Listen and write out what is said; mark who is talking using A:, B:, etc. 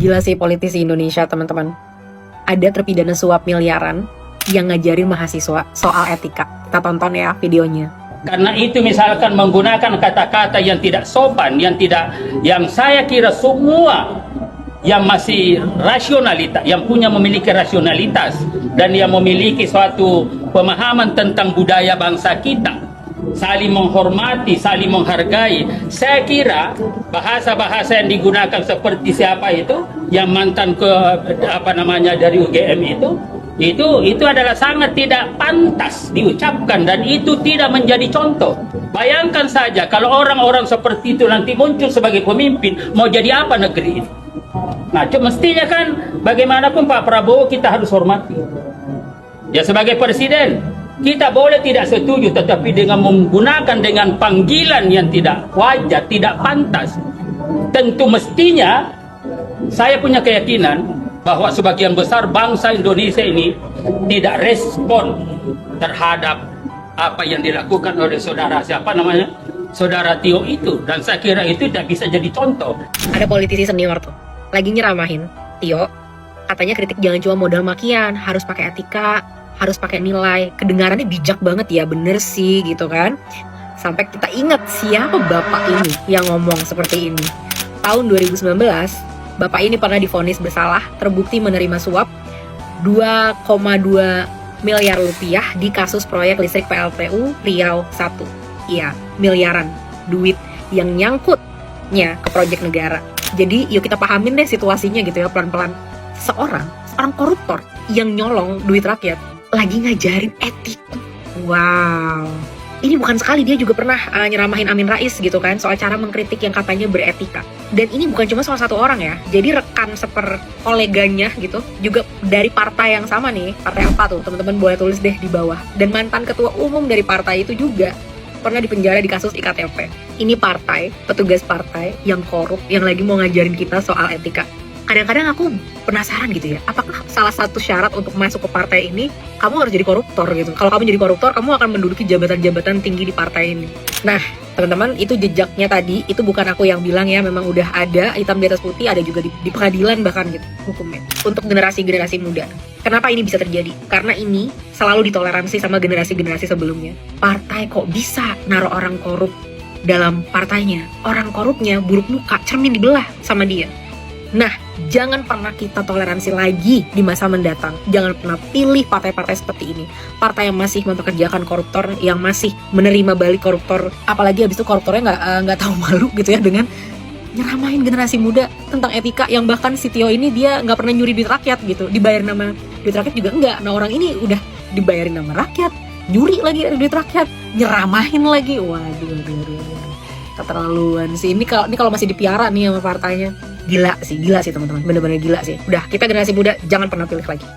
A: Gila sih politisi Indonesia, teman-teman. Ada terpidana suap miliaran yang ngajarin mahasiswa soal etika. Kita tonton ya videonya.
B: Karena itu misalkan menggunakan kata-kata yang tidak sopan, yang saya kira semua yang masih rasionalitas, yang memiliki rasionalitas dan yang memiliki suatu pemahaman tentang budaya bangsa kita, saling menghormati, saling menghargai. Saya kira bahasa-bahasa yang digunakan seperti siapa itu, yang mantan dari UGM itu adalah sangat tidak pantas diucapkan dan itu tidak menjadi contoh. Bayangkan saja kalau orang-orang seperti itu nanti muncul sebagai pemimpin, mau jadi apa negeri ini? Nah, mestinya kan bagaimanapun Pak Prabowo kita harus hormati. Ya, sebagai presiden kita boleh tidak setuju, tetapi dengan menggunakan dengan panggilan yang tidak wajar, tidak pantas. Tentu mestinya saya punya keyakinan bahwa sebagian besar bangsa Indonesia ini tidak respon terhadap apa yang dilakukan oleh saudara saudara Tio itu, dan saya kira itu tidak bisa jadi contoh.
A: Ada politisi senior tuh lagi nyeramahin Tio, katanya kritik jangan cuma modal makian, harus pakai etika, harus pakai nilai. Kedengarannya bijak banget ya, bener sih gitu kan. Sampai kita ingat siapa bapak ini yang ngomong seperti ini. Tahun 2019 bapak ini pernah divonis bersalah, terbukti menerima suap 2,2 miliar rupiah di kasus proyek listrik PLTU Riau 1. Iya, miliaran duit yang nyangkutnya ke proyek negara. Jadi yuk kita pahamin deh situasinya gitu ya, pelan-pelan. Seorang koruptor yang nyolong duit rakyat lagi ngajarin etika. Wow. Ini bukan sekali, dia juga pernah nyeramahin Amin Rais gitu kan, soal cara mengkritik yang katanya beretika. Dan ini bukan cuma soal satu orang ya, jadi rekan koleganya gitu, juga dari partai yang sama nih. Partai apa tuh? Teman-teman boleh tulis deh di bawah. Dan mantan ketua umum dari partai itu juga pernah dipenjara di kasus IKTP. Ini partai, petugas partai yang korup, yang lagi mau ngajarin kita soal etika. Kadang-kadang aku penasaran gitu ya, apakah salah satu syarat untuk masuk ke partai ini kamu harus jadi koruptor gitu? Kalau kamu jadi koruptor, kamu akan menduduki jabatan-jabatan tinggi di partai ini. Nah, teman-teman, itu jejaknya tadi, itu bukan aku yang bilang ya, memang udah ada hitam di atas putih, ada juga di pengadilan bahkan gitu hukumnya. Untuk generasi-generasi muda. Kenapa ini bisa terjadi? Karena ini selalu ditoleransi sama generasi-generasi sebelumnya. Partai kok bisa naruh orang korup dalam partainya? Orang korupnya buruk muka, cermin dibelah sama dia. Nah, jangan pernah kita toleransi lagi di masa mendatang. Jangan pernah pilih partai-partai seperti ini. Partai yang masih mempekerjakan koruptor, yang masih menerima balik koruptor. Apalagi habis itu koruptornya nggak tahu malu gitu ya dengan nyeramahin generasi muda tentang etika, yang bahkan si Tio ini dia nggak pernah nyuri duit rakyat gitu. Dibayar nama duit rakyat juga enggak. Nah, orang ini udah dibayarin nama rakyat, nyuri lagi duit rakyat, nyeramahin lagi. Waduh. Keterlaluan sih. Ini kalau masih dipiara nih sama partainya. Gila sih teman-teman, bener-bener gila sih. Udah, kita generasi muda jangan pernah pilih lagi.